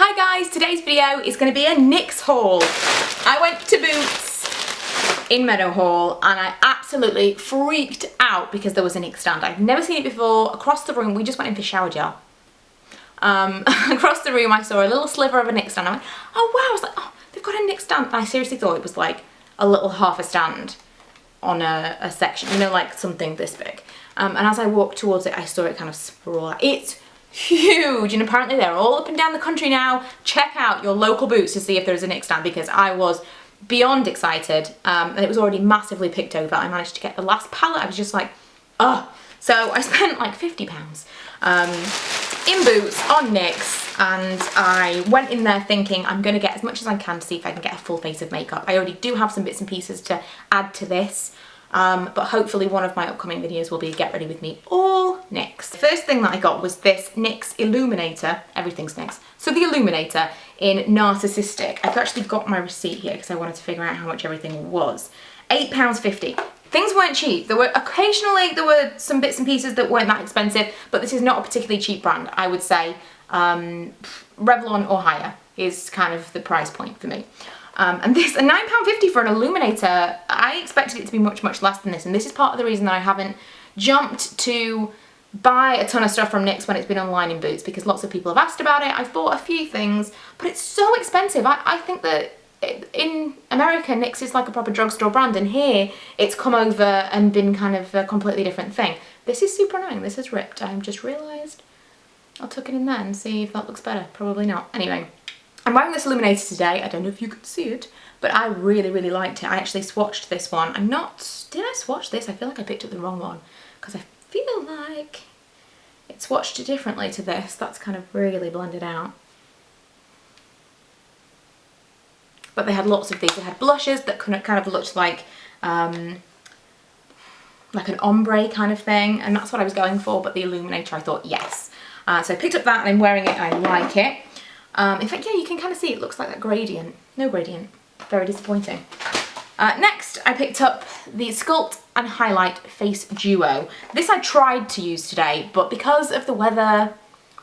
Hi guys, today's video is going to be a NYX haul. I went to Boots in Meadowhall and I absolutely freaked out because there was a NYX stand. I'd never seen it before. Across the room, we just went in for shower gel. Across the room I saw a little sliver of a NYX stand. I went, oh wow, I was like, oh, they've got a NYX stand. And I seriously thought it was like a little half a stand on a section, you know, like something this big. And as I walked towards it, I saw it kind of sprawl out. It's huge, and apparently they're all up and down the country now. Check out your local Boots to see if there's a NYX stand, because I was beyond excited, and it was already massively picked over. I managed to get the last pallet. I was just like, oh. So I spent like £50 in Boots on NYX, and I went in there thinking I'm going to get as much as I can to see if I can get a full face of makeup. I already do have some bits and pieces to add to this. But hopefully one of my upcoming videos will be Get Ready With Me all NYX. The first thing that I got was this NYX Illuminator. Everything's NYX. So the Illuminator in Narcissistic. I've actually got my receipt here because I wanted to figure out how much everything was. £8.50. Things weren't cheap. There were some bits and pieces that weren't that expensive, but this is not a particularly cheap brand. I would say Revlon or higher is kind of the price point for me. And this, a £9.50 for an illuminator, I expected it to be much, much less than this. And this is part of the reason that I haven't jumped to buy a ton of stuff from NYX when it's been online in Boots, because lots of people have asked about it. I've bought a few things, but it's so expensive. I think that in America, NYX is like a proper drugstore brand, and here it's come over and been kind of a completely different thing. This is super annoying. This is ripped. I've just realised. I'll tuck it in there and see if that looks better. Probably not. Anyway. I'm wearing this illuminator today. I don't know if you can see it, but I really, really liked it. I actually swatched this one. Did I swatch this? I feel like I picked up the wrong one because I feel like it swatched differently to this. That's kind of really blended out. But they had lots of these. They had blushes that kind of looked like an ombre kind of thing, and that's what I was going for, but the illuminator, I thought, yes. So I picked up that and I'm wearing it and I like it. In fact, yeah, you can kind of see it looks like that gradient. No gradient. Very disappointing. Next, I picked up the Sculpt and Highlight Face Duo. This I tried to use today, but because of the weather,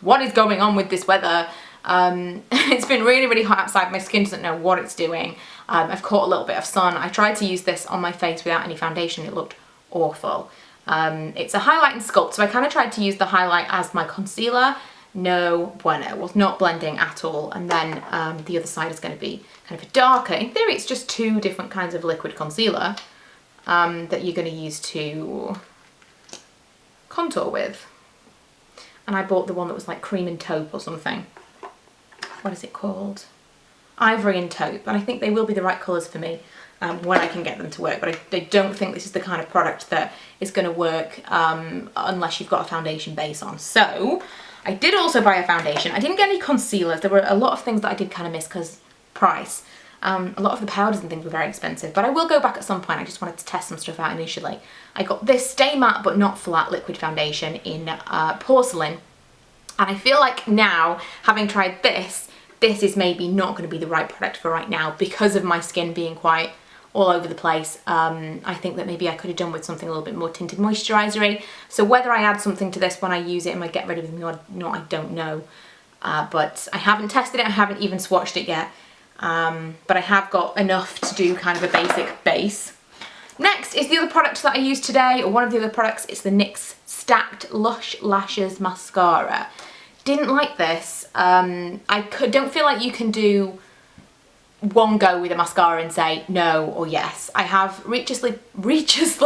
what is going on with this weather? It's been really, really hot outside. My skin doesn't know what it's doing. I've caught a little bit of sun. I tried to use this on my face without any foundation. It looked awful. It's a highlight and sculpt, so I kind of tried to use the highlight as my concealer. No bueno, was not blending at all, and then the other side is going to be kind of darker. In theory, it's just two different kinds of liquid concealer that you're going to use to contour with. And I bought the one that was like cream and taupe or something. What is it called? Ivory and taupe, and I think they will be the right colours for me when I can get them to work, but I don't think this is the kind of product that is going to work unless you've got a foundation base on. So I did also buy a foundation. I didn't get any concealers. There were a lot of things that I did kind of miss because price. A lot of the powders and things were very expensive, but I will go back at some point. I just wanted to test some stuff out initially. I got this Stay Matte but Not Flat liquid foundation in porcelain, and I feel like now, having tried this is maybe not going to be the right product for right now because of my skin being quite all over the place. I think that maybe I could have done with something a little bit more tinted moisturiser-y. So whether I add something to this when I use it in my Get Ready With Me or not, I don't know. But I haven't tested it, I haven't even swatched it yet. But I have got enough to do kind of a basic base. Next is the other product that I used today, or one of the other products. It's the NYX Stacked Lush Lashes Mascara. Didn't like this. Don't feel like you can do one go with a mascara and say no or yes. I have recently purchased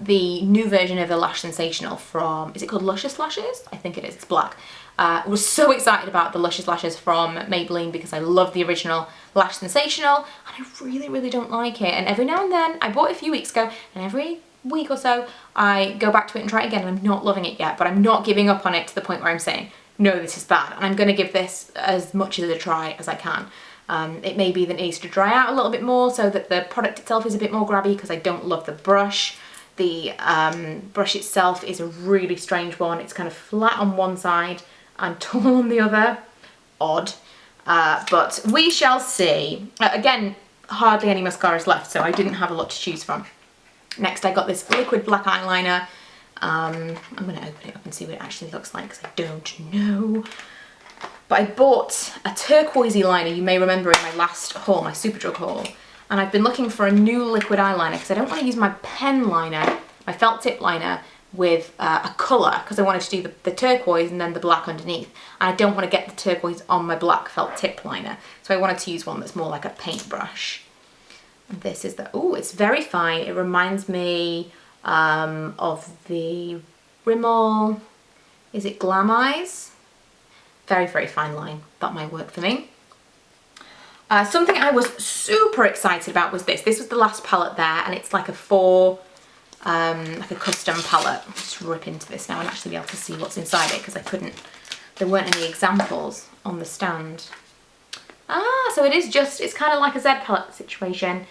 the new version of the Lash Sensational from, is it called Luscious Lashes? I think it is, it's black. I was so excited about the Luscious Lashes from Maybelline because I love the original Lash Sensational, and I really, really don't like it. And every now and then, I bought it a few weeks ago, and every week or so I go back to it and try it again, and I'm not loving it yet, but I'm not giving up on it to the point where I'm saying no, this is bad, and I'm going to give this as much of a try as I can. It may be that it needs to dry out a little bit more so that the product itself is a bit more grabby, because I don't love the brush. The brush itself is a really strange one. It's kind of flat on one side and tall on the other. Odd. But we shall see. Again, hardly any mascaras left, so I didn't have a lot to choose from. Next I got this liquid black eyeliner. I'm going to open it up and see what it actually looks like because I don't know. But I bought a turquoisey liner, you may remember in my last haul, my Superdrug haul. And I've been looking for a new liquid eyeliner because I don't want to use my pen liner, my felt tip liner, with a colour because I wanted to do the turquoise and then the black underneath. And I don't want to get the turquoise on my black felt tip liner. So I wanted to use one that's more like a paintbrush. And this is the, oh, it's very fine. It reminds me of the Rimmel, is it Glam Eyes? Very, very fine line. That might work for me. Something I was super excited about was this. This was the last palette there, and it's like a like a custom palette. I'll just rip into this now and actually be able to see what's inside it because I couldn't, there weren't any examples on the stand. Ah, so it is just, it's kind of like a Z palette situation.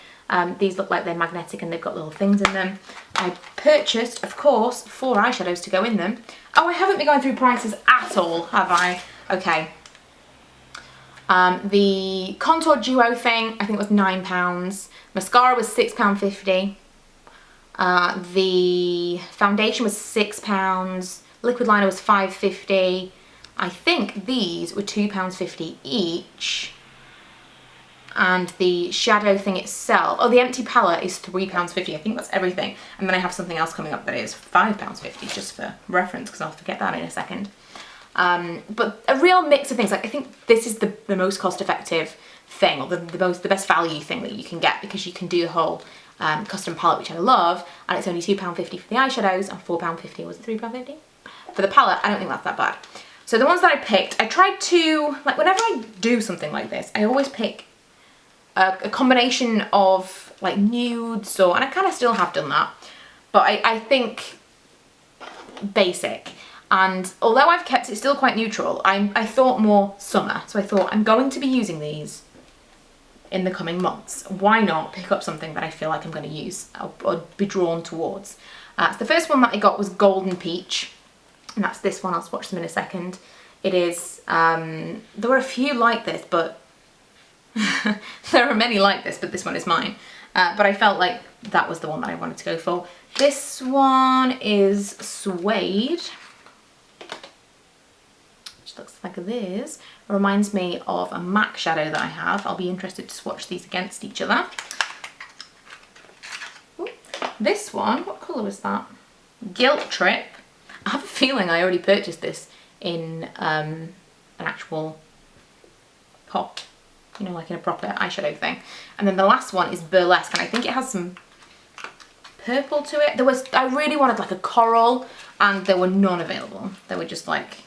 These look like they're magnetic and they've got little things in them. I purchased, of course, 4 eyeshadows to go in them. Oh, I haven't been going through prices at all, have I? Okay. The contour duo thing, I think was £9. Mascara was £6.50. The foundation was £6. Liquid liner was £5.50. I think these were £2.50 each. And the shadow thing itself, oh, the empty palette is £3.50. I think that's everything. And then I have something else coming up that is £5.50, just for reference, because I'll forget that in a second. But a real mix of things. Like, I think this is the most cost-effective thing, or the best value thing that you can get, because you can do the whole custom palette, which I love, and it's only £2.50 for the eyeshadows and £4.50, was it £3.50? For the palette. I don't think that's that bad. So the ones that I picked, I tried to, like, whenever I do something like this, I always pick a combination of like nudes, or, and I kind of still have done that, but I think basic. And although I've kept it still quite neutral, I thought more summer. So I thought I'm going to be using these in the coming months. Why not pick up something that I feel like I'm going to use or be drawn towards? So the first one that I got was Golden Peach, and that's this one. I'll swatch them in a second. It is, there were a few like this, but there are many like this, but this one is mine. But I felt like that was the one that I wanted to go for. This one is Suede, which looks like this. It reminds me of a MAC shadow that I have. I'll be interested to swatch these against each other. Ooh. This one, what colour was that? Guilt Trip. I have a feeling I already purchased this in an actual pop, you know, like in a proper eyeshadow thing. And then the last one is Burlesque, and I think it has some purple to it. I really wanted like a coral, and there were none available. They were just like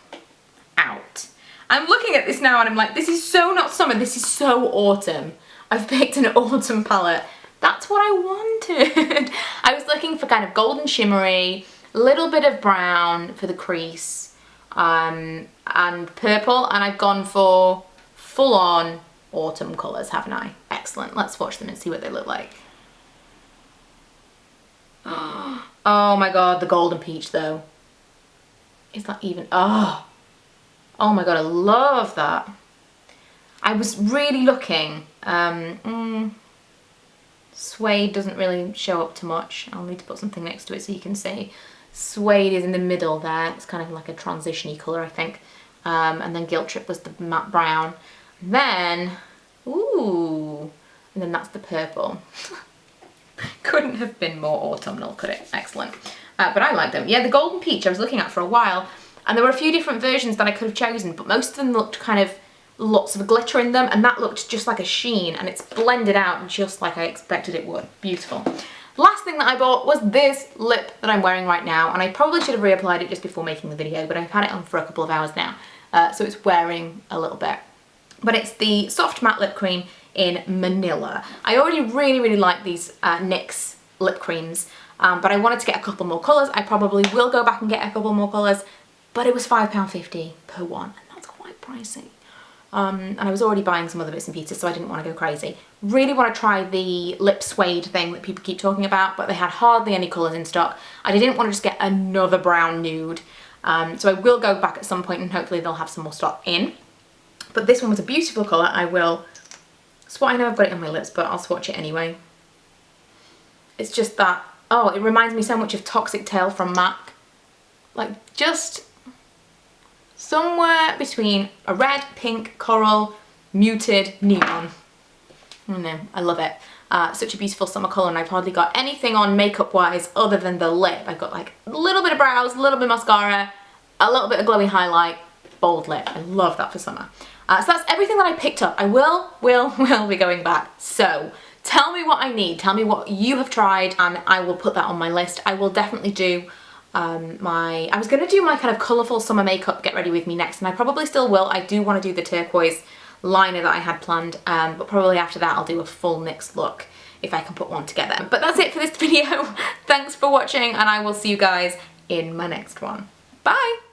out. I'm looking at this now and I'm like, this is so not summer, this is so autumn. I've picked an autumn palette. That's what I wanted. I was looking for kind of golden shimmery, a little bit of brown for the crease, and purple, and I've gone for full on autumn colours, haven't I? Excellent. Let's watch them and see what they look like. Oh my god, the Golden Peach though. Is that even, oh my god, I love that. I was really looking, Suede doesn't really show up too much. I'll need to put something next to it so you can see. Suede is in the middle there. It's kind of like a transition-y colour, I think. And then Guilt Trip was the matte brown. Then, ooh, and then that's the purple. Couldn't have been more autumnal, could it? Excellent. But I like them. Yeah, the Golden Peach I was looking at for a while, and there were a few different versions that I could have chosen, but most of them looked kind of lots of glitter in them, and that looked just like a sheen, and it's blended out just like I expected it would. Beautiful. Last thing that I bought was this lip that I'm wearing right now, and I probably should have reapplied it just before making the video, but I've had it on for a couple of hours now, so it's wearing a little bit. But it's the Soft Matte Lip Cream in Manila. I already really like these NYX lip creams, but I wanted to get a couple more colours. I probably will go back and get a couple more colours, but it was £5.50 per one, and that's quite pricey. And I was already buying some other bits and pieces, so I didn't want to go crazy. Really want to try the lip suede thing that people keep talking about, but they had hardly any colours in stock. I didn't want to just get another brown nude, so I will go back at some point and hopefully they'll have some more stock in. But this one was a beautiful colour. I will swatch. I know I've got it on my lips, but I'll swatch it anyway. It's just that, oh, it reminds me so much of Toxic Tail from MAC. Like just somewhere between a red, pink, coral, muted, neon. I don't know, I love it. Such a beautiful summer colour, and I've hardly got anything on makeup wise other than the lip. I've got like a little bit of brows, a little bit of mascara, a little bit of glowy highlight, bold lip. I love that for summer. So that's everything that I picked up. I will be going back. So tell me what I need. Tell me what you have tried, and I will put that on my list. I will definitely do I was going to do my kind of colourful summer makeup get ready with me next, and I probably still will. I do want to do the turquoise liner that I had planned, but probably after that I'll do a full NYX look if I can put one together. But that's it for this video. Thanks for watching, and I will see you guys in my next one. Bye!